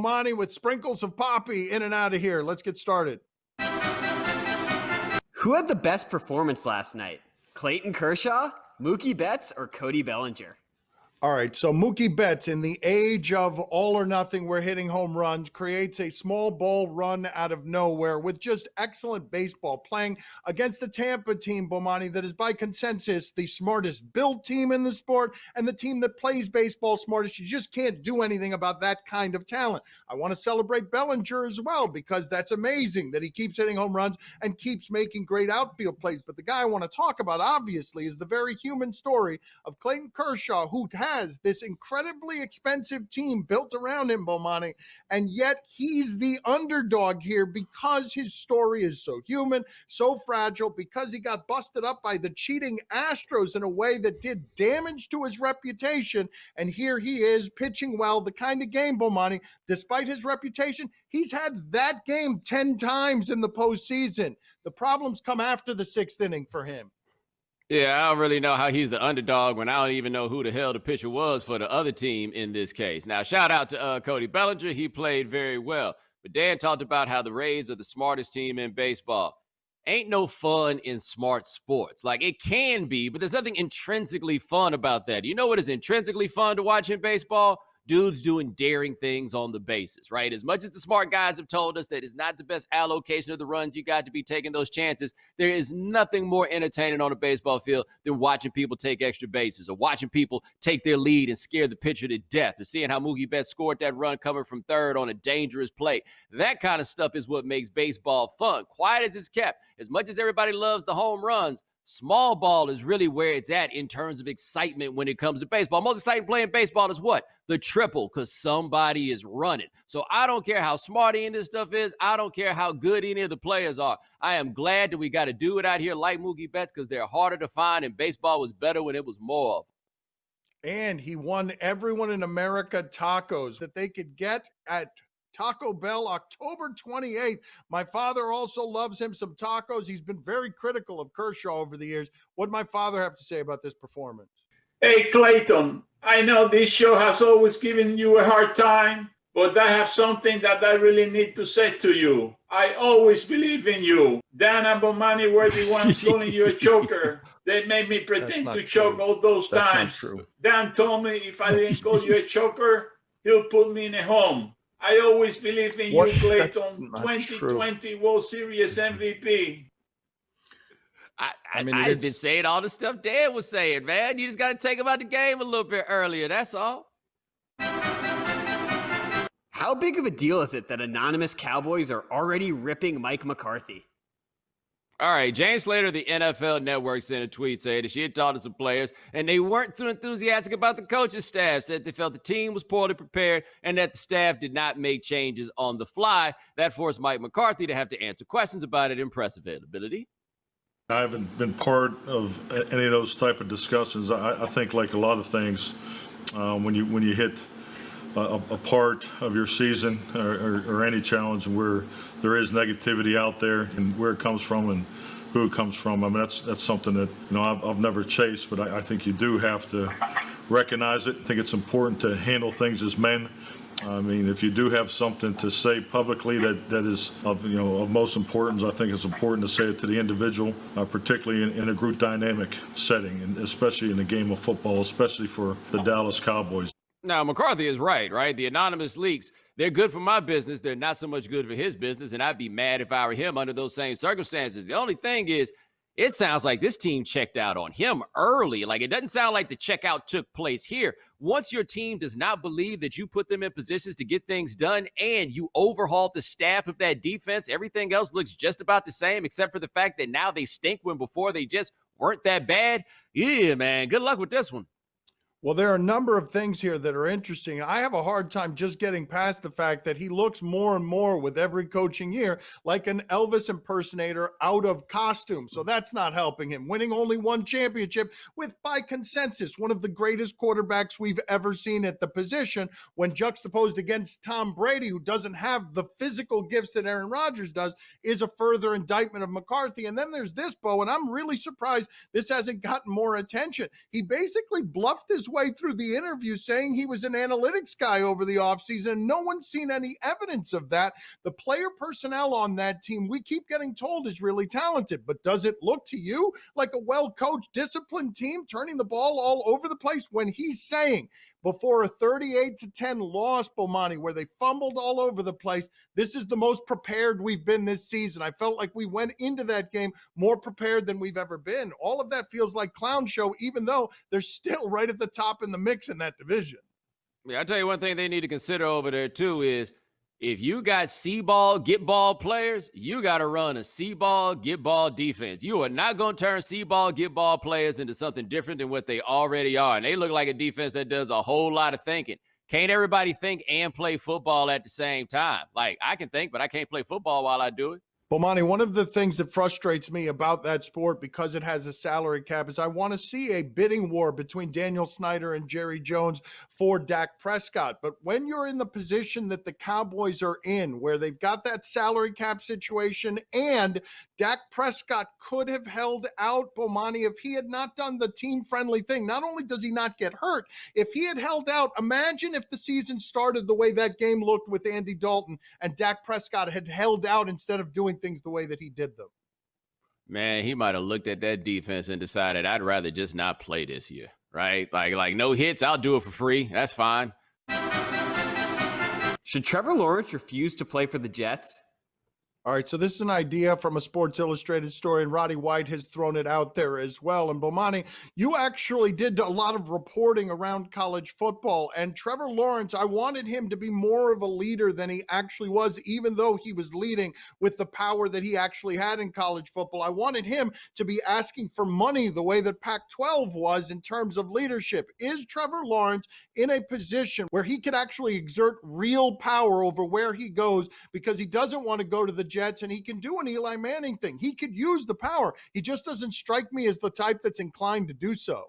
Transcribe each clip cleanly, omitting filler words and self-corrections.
Bomani with sprinkles of poppy in and out of here. Let's get started. Who had the best performance last night? Clayton Kershaw, Mookie Betts, or Cody Bellinger? All right, so Mookie Betts, in the age of all or nothing, we're hitting home runs, creates a small ball run out of nowhere with just excellent baseball, playing against the Tampa team, Bomani, that is by consensus the smartest built team in the sport and the team that plays baseball smartest. You just can't do anything about that kind of talent. I want to celebrate Bellinger as well because that's amazing that he keeps hitting home runs and keeps making great outfield plays. But the guy I want to talk about, obviously, is the very human story of Clayton Kershaw, who has this incredibly expensive team built around him, Bomani, and yet he's the underdog here because his story is so human, so fragile, because he got busted up by the cheating Astros in a way that did damage to his reputation, and here he is pitching well, the kind of game, Bomani, despite his reputation, he's had that game 10 times in the postseason. The problems come after the sixth inning for him. Yeah, I don't really know how he's the underdog when I don't even know who the hell the pitcher was for the other team in this case. Now, shout out to Cody Bellinger. He played very well. But Dan talked about how the Rays are the smartest team in baseball. Ain't no fun in smart sports. Like, it can be, but there's nothing intrinsically fun about that. You know what is intrinsically fun to watch in baseball? Dudes doing daring things on the bases, right? As much as the smart guys have told us that it's not the best allocation of the runs, you got to be taking those chances. There is nothing more entertaining on a baseball field than watching people take extra bases or watching people take their lead and scare the pitcher to death or seeing how Mookie Betts scored that run coming from third on a dangerous play. That kind of stuff is what makes baseball fun. Quiet as it's kept. As much as everybody loves the home runs, small ball is really where it's at in terms of excitement when it comes to baseball. Most exciting play in baseball is what? The triple, because somebody is running. So I don't care how smart any of this stuff is. I don't care how good any of the players are. I am glad that we got to do it out here like Mookie Betts because they're harder to find, and baseball was better when it was more of them. And he won everyone in America tacos that they could get at Taco Bell October 28th. My father also loves him some tacos. He's been very critical of Kershaw over the years. What did my father have to say about this performance? Hey, Clayton, I know this show has always given you a hard time, but I have something that I really need to say to you. I always believe in you. Dan and Bomani were the ones calling you a choker. They made me pretend to choke all those times. Dan told me if I didn't call you a choker, he'll put me in a home. I always believe in you, Clayton. 2020 World Series MVP. I've been saying all the stuff Dan was saying, man. You just got to take him out the game a little bit earlier. That's all. How big of a deal is it that anonymous Cowboys are already ripping Mike McCarthy? All right, Jane Slater, the NFL Network, sent a tweet saying that she had talked to some players and they weren't too enthusiastic about the coaching staff, said they felt the team was poorly prepared and that the staff did not make changes on the fly. That forced Mike McCarthy to have to answer questions about it in press availability. I haven't been part of any of those type of discussions. I think like a lot of things, when you hit a part of your season or any challenge where there is negativity out there and where it comes from and who it comes from. I mean, that's something that, I've never chased, but I think you do have to recognize it. I think it's important to handle things as men. I mean, if you do have something to say publicly that is of most importance, I think it's important to say it to the individual, particularly in a group dynamic setting, and especially in a game of football, especially for the Dallas Cowboys. Now, McCarthy is right? The anonymous leaks, they're good for my business. They're not so much good for his business, and I'd be mad if I were him under those same circumstances. The only thing is, it sounds like this team checked out on him early. Like, it doesn't sound like the checkout took place here. Once your team does not believe that you put them in positions to get things done and you overhaul the staff of that defense, everything else looks just about the same except for the fact that now they stink when before they just weren't that bad. Yeah, man, good luck with this one. Well, there are a number of things here that are interesting. I have a hard time just getting past the fact that he looks more and more with every coaching year like an Elvis impersonator out of costume. So that's not helping him. Winning only one championship with, by consensus, one of the greatest quarterbacks we've ever seen at the position when juxtaposed against Tom Brady, who doesn't have the physical gifts that Aaron Rodgers does, is a further indictment of McCarthy. And then there's this, Bo, and I'm really surprised this hasn't gotten more attention. He basically bluffed his way through the interview saying he was an analytics guy over the offseason, and no one's seen any evidence of that. The player personnel on that team, we keep getting told, is really talented, but does it look to you like a well-coached, disciplined team turning the ball all over the place when he's saying before a 38-10 loss, Bomani, where they fumbled all over the place, this is the most prepared we've been this season. I felt like we went into that game more prepared than we've ever been. All of that feels like clown show, even though they're still right at the top in the mix in that division. Yeah, I'll tell you one thing they need to consider over there, too, is if you got see-ball, get-ball players, you got to run a see-ball, get-ball defense. You are not going to turn see-ball, get-ball players into something different than what they already are. And they look like a defense that does a whole lot of thinking. Can't everybody think and play football at the same time? Like, I can think, but I can't play football while I do it. Bomani, one of the things that frustrates me about that sport, because it has a salary cap, is I want to see a bidding war between Daniel Snyder and Jerry Jones for Dak Prescott. But when you're in the position that the Cowboys are in, where they've got that salary cap situation, and Dak Prescott could have held out, Bomani, if he had not done the team-friendly thing. Not only does he not get hurt, if he had held out, imagine if the season started the way that game looked with Andy Dalton and Dak Prescott had held out instead of doing things the way that he did them. Man, he might have looked at that defense and decided, I'd rather just not play this year, right? Like no hits, I'll do it for free. That's fine. Should Trevor Lawrence refuse to play for the Jets? All right, so this is an idea from a Sports Illustrated story, and Roddy White has thrown it out there as well. And Bomani, you actually did a lot of reporting around college football, and Trevor Lawrence, I wanted him to be more of a leader than he actually was, even though he was leading with the power that he actually had in college football. I wanted him to be asking for money the way that Pac-12 was in terms of leadership. Is Trevor Lawrence in a position where he could actually exert real power over where he goes, because he doesn't want to go to the Jets, and he can do an Eli Manning thing? He could use the power. He just doesn't strike me as the type that's inclined to do so.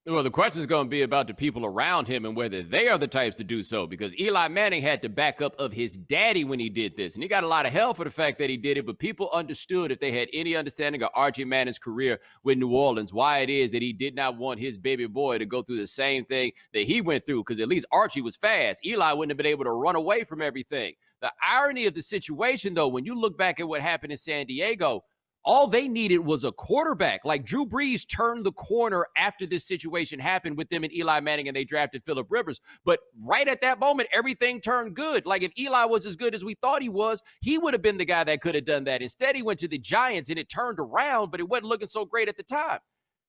Well, the question is going to be about the people around him and whether they are the types to do so, because Eli Manning had the backup of his daddy when he did this, and he got a lot of hell for the fact that he did it, but people understood, if they had any understanding of Archie Manning's career with New Orleans, why it is that he did not want his baby boy to go through the same thing that he went through, because at least Archie was fast. Eli wouldn't have been able to run away from everything. The irony of the situation, though, when you look back at what happened in San Diego, all they needed was a quarterback. Like, Drew Brees turned the corner after this situation happened with them and Eli Manning, and they drafted Phillip Rivers. But right at that moment, everything turned good. Like, if Eli was as good as we thought he was, he would have been the guy that could have done that. Instead, he went to the Giants, and it turned around, but it wasn't looking so great at the time.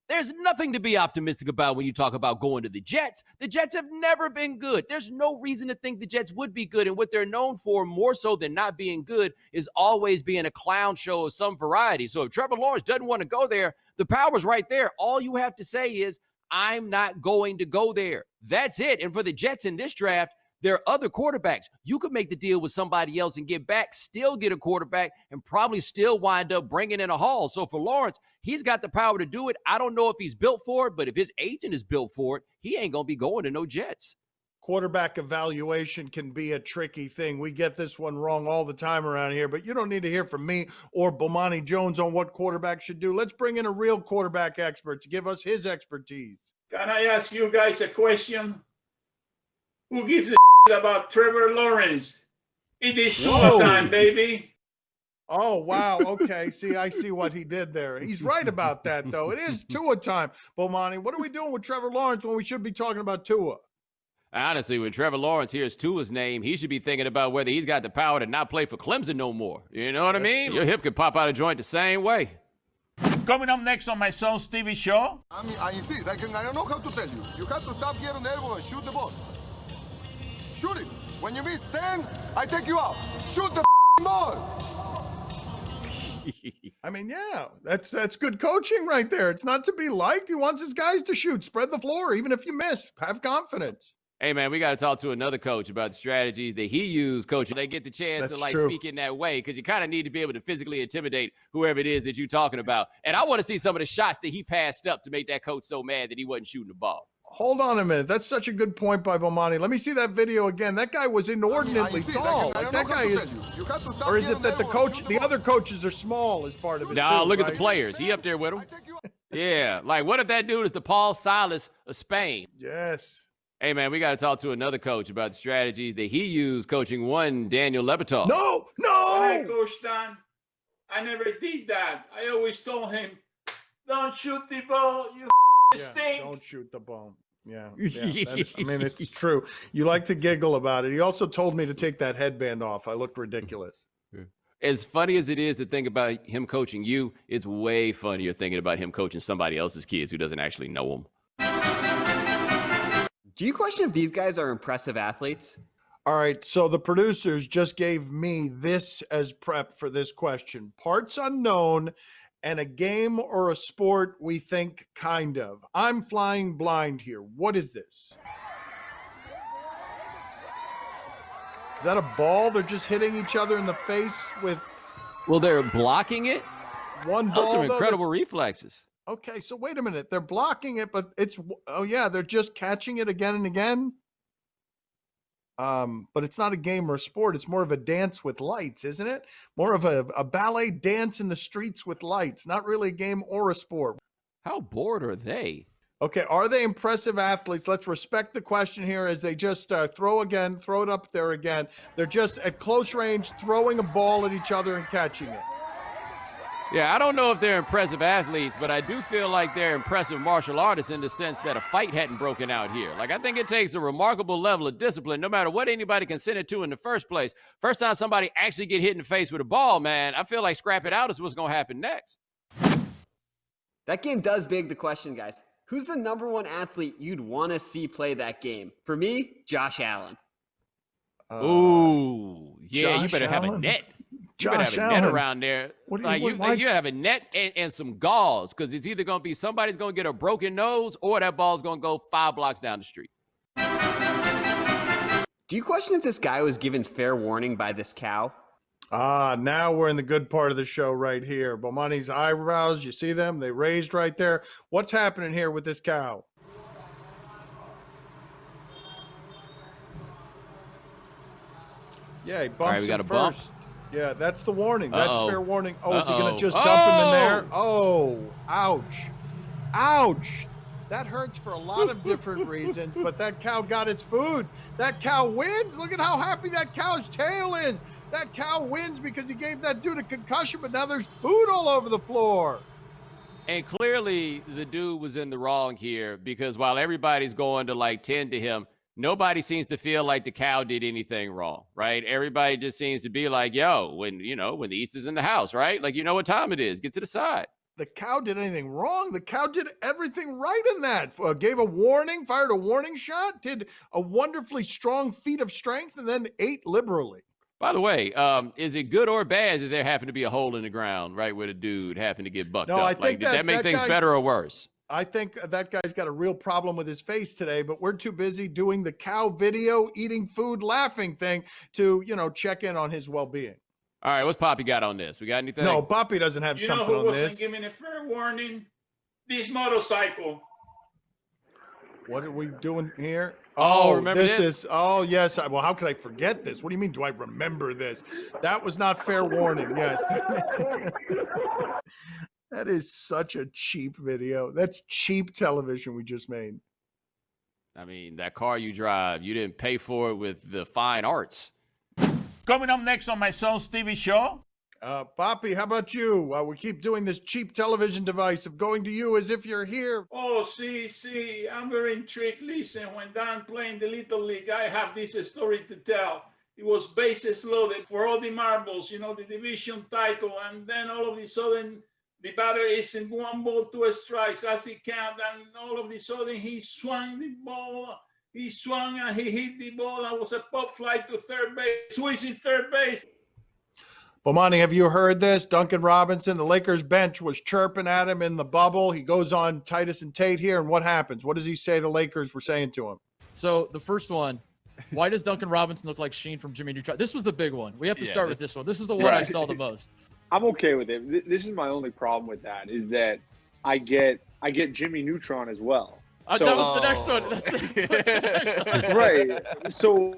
There's nothing to be optimistic about when you talk about going to the Jets. The Jets have never been good. There's no reason to think the Jets would be good. And what they're known for, more so than not being good, is always being a clown show of some variety. So if Trevor Lawrence doesn't want to go there, the power's right there. All you have to say is, I'm not going to go there. That's it. And for the Jets in this draft, there are other quarterbacks. You could make the deal with somebody else and get back, still get a quarterback, and probably still wind up bringing in a haul. So for Lawrence, he's got the power to do it. I don't know if he's built for it, but if his agent is built for it, he ain't going to be going to no Jets. Quarterback evaluation can be a tricky thing. We get this one wrong all the time around here, but you don't need to hear from me or Bomani Jones on what quarterbacks should do. Let's bring in a real quarterback expert to give us his expertise. Can I ask you guys a question? Who gives a about Trevor Lawrence? It is Tua time, baby. Oh, wow. Okay. I see what he did there. He's right about that, though. It is Tua time. Bomani, what are we doing with Trevor Lawrence when we should be talking about Tua? Honestly, when Trevor Lawrence hears Tua's name, he should be thinking about whether he's got the power to not play for Clemson no more. You know what I mean? True. Your hip could pop out of joint the same way. Coming up next on my son's TV show. I insist. I don't know how to tell you. You have to stop here on the elbow and shoot the ball. Shoot it. When you miss 10, I take you out. Shoot the ball. I mean, yeah, that's good coaching right there. It's not to be liked. He wants his guys to shoot, spread the floor, even if you miss. Have confidence. Hey, man, we got to talk to another coach about the strategies that he used, coach. They get the chance That's to, true. speak in that way, because you kind of need to be able to physically intimidate whoever it is that you're talking about. And I want to see some of the shots that he passed up to make that coach so mad that he wasn't shooting the ball. Hold on a minute. That's such a good point by Bomani. Let me see that video again. That guy was inordinately tall. Like, that guy is. Or is it that the other coaches are small as part of it? Nah, too, look right? at the players. He up there with them. Yeah, like what if that dude is the Paul Silas of Spain? Yes. Hey, man, we got to talk to another coach about the strategies that he used coaching one Daniel Lebatov. No, When I no. coached Dan, I never did that. I always told him, don't shoot the ball, you stink. Don't shoot the ball. Yeah. I mean, it's true. You like to giggle about it. He also told me to take that headband off. I looked ridiculous. As funny as it is to think about him coaching you, it's way funnier thinking about him coaching somebody else's kids who doesn't actually know him. Do you question if these guys are impressive athletes? All right, so the producers just gave me this as prep for this question. Parts unknown and a game or a sport we think kind of. I'm flying blind here. What is this? Is that a ball? They're just hitting each other in the face with Well, they're blocking it. one Those ball. are though, incredible that's- reflexes. Okay, so wait a minute. They're blocking it, but they're just catching it again and again. But it's not a game or a sport. It's more of a dance with lights, isn't it? More of a ballet dance in the streets with lights. Not really a game or a sport. How bored are they? Okay, are they impressive athletes? Let's respect the question here as they just throw it up there again. They're just at close range throwing a ball at each other and catching it. Yeah, I don't know if they're impressive athletes, but I do feel like they're impressive martial artists in the sense that a fight hadn't broken out here. Like, I think it takes a remarkable level of discipline, no matter what anybody consented to in the first place. First time somebody actually get hit in the face with a ball, man, I feel like scrap it out is what's going to happen next. That game does beg the question, guys. Who's the number one athlete you'd want to see play that game? For me, Josh Allen. Ooh, yeah, you Josh better have a Allen? net. You better Josh have a net Allen. around there. What do you- Like, why- you have a net and some gauze, because it's either going to be somebody's going to get a broken nose or that ball's going to go 5 blocks down the street. Do you question if this guy was given fair warning by this cow? Now we're in the good part of the show right here. Bomani's eyebrows, you see them? They raised right there. What's happening here with this cow? Yeah, he bumps right, we him got a bump. first. Yeah, that's the warning. That's Uh-oh. fair warning. Oh, is he going Uh-oh. to just dump him in there? Oh! Oh, ouch. Ouch. That hurts for a lot of different reasons, but that cow got its food. That cow wins. Look at how happy that cow's tail is. That cow wins because he gave that dude a concussion, but now there's food all over the floor. And clearly the dude was in the wrong here, because while everybody's going to like tend to him, nobody seems to feel like the cow did anything wrong, right? Everybody just seems to be like, yo, when the East is in the house, right? Like, you know what time it is. Get to the side. The cow did anything wrong. The cow did everything right in that. Gave a warning, fired a warning shot, did a wonderfully strong feat of strength, and then ate liberally. By the way, is it good or bad that there happened to be a hole in the ground right where the dude happened to get bucked No, up? I think like, did that make that things guy- better or worse? I think that guy's got a real problem with his face today, but we're too busy doing the cow video, eating food, laughing thing to, check in on his well-being. All right, what's Poppy got on this? We got anything? No, Poppy doesn't have You know something who on wasn't this. giving a fair warning? This motorcycle. What are we doing here? Oh, remember this? is, oh, yes. Well, how could I forget this? What do you mean, do I remember this? That was not fair warning, yes. That is such a cheap video. That's cheap television we just made. I mean, that car you drive, you didn't pay for it with the fine arts. Coming up next on my son's TV show. Poppy, how about you? We keep doing this cheap television device of going to you as if you're here. Oh, see, I'm very intrigued. Listen, when Dan playing the Little League, I have this story to tell. It was bases loaded for all the marbles, the division title, and then all of a sudden, the batter is in 1 ball, 2 strikes. That's the count, and all of a sudden, he swung the ball. He swung and he hit the ball, and was a pop fly to third base. Who is in third base? Bomani, have you heard this? Duncan Robinson, the Lakers bench was chirping at him in the bubble. He goes on Titus and Tate here, and what happens? What does he say the Lakers were saying to him? So the first one, why does Duncan Robinson look like Sheen from Jimmy Neutron? This was the big one. We have to start with this one. This is the one I saw the most. I'm okay with it. This is my only problem with that is that I get Jimmy Neutron as well. That was the next one. That's the next one. Right. So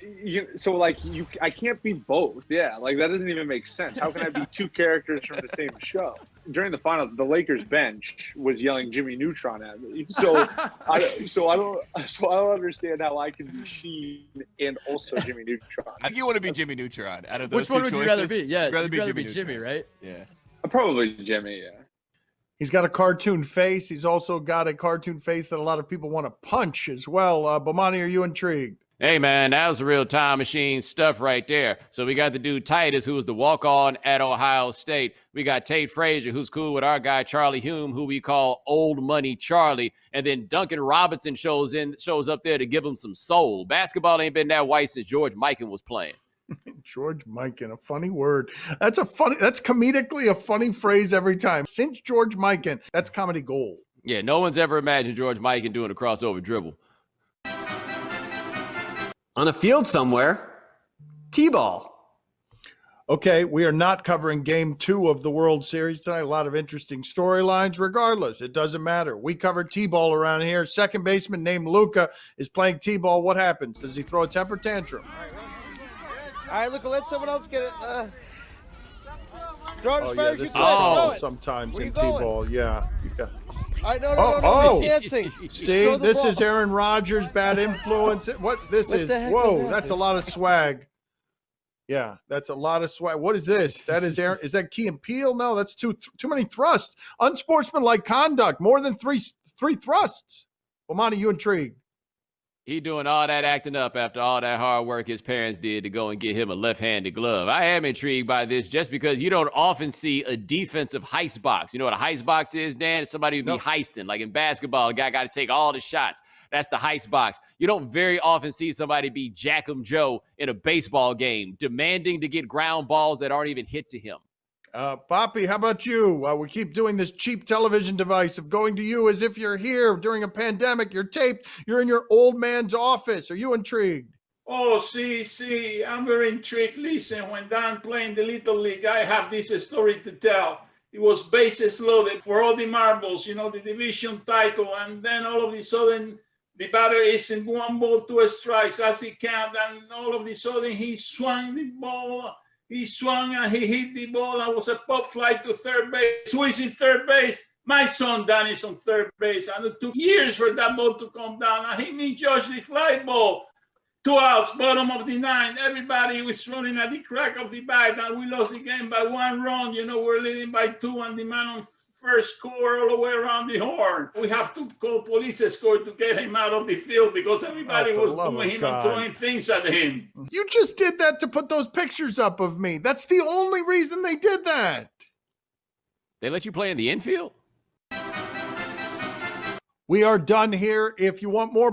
I can't be both. Yeah, like that doesn't even make sense. How can I be two characters from the same show? During the finals, the Lakers bench was yelling Jimmy Neutron at me. So I don't understand how I can be Sheen and also Jimmy Neutron. I think you want to be Jimmy Neutron. Out of those Which one would you rather be? Yeah, you'd rather be Jimmy, right? Yeah. Probably Jimmy. Yeah. He's got a cartoon face. He's also got a cartoon face that a lot of people want to punch as well. Bomani, are you intrigued? Hey, man, that was the real time machine stuff right there. So we got the dude Titus, who was the walk-on at Ohio State. We got Tate Frazier, who's cool with our guy Charlie Hume, who we call Old Money Charlie. And then Duncan Robinson shows up there to give him some soul. Basketball ain't been that white since George Mikan was playing. George Mikan, a funny word. That's comedically a funny phrase every time. Since George Mikan, that's comedy gold. Yeah, no one's ever imagined George Mikan doing a crossover dribble. On a field somewhere, T-ball. Okay, we are not covering game 2 of the World Series tonight. A lot of interesting storylines. Regardless, it doesn't matter. We cover T-ball around here. Second baseman named Luca is playing T-ball. What happens? Does he throw a temper tantrum? All right, Luca, let someone else get it. Throw it as far as you this can. sometimes Where in you going? T-ball. Yeah. You got. All right, no, he's dancing. See, Throw the this ball. is Aaron Rodgers, bad influence. What the heck is whoa, that? that's a lot of swag. Yeah, that's a lot of swag. What is this? That is Aaron. Is that Key and Peele? No, that's too many thrusts. Unsportsmanlike conduct. More than three thrusts. Bomani, you intrigued? He doing all that acting up after all that hard work his parents did to go and get him a left-handed glove. I am intrigued by this just because you don't often see a defensive heist box. You know what a heist box is, Dan? It's somebody who be heisting. Like in basketball, a guy got to take all the shots. That's the heist box. You don't very often see somebody be Jackum Joe in a baseball game, demanding to get ground balls that aren't even hit to him. Poppy, how about you? We keep doing this cheap television device of going to you as if you're here during a pandemic. You're taped. You're in your old man's office. Are you intrigued? Oh, see, I'm very intrigued. Listen, when Dan played in the Little League, I have this story to tell. It was bases loaded for all the marbles, the division title, and then all of a sudden, the batter is in 1 ball, 2 strikes. That's the count, and all of a sudden, he swung the ball. He swung and he hit the ball and was a pop fly to third base. Who is in third base? My son Dan is on third base. And it took years for that ball to come down. And he misjudged the fly ball. 2 outs, bottom of the 9th. Everybody was running at the crack of the bat. And we lost the game by 1 run. We're leading by 2 and the man on first score all the way around the horn. We have to call police escort to get him out of the field because everybody was doing him and throwing things at him. You just did that to put those pictures up of me. That's the only reason they did that. They let you play in the infield? We are done here. If you want more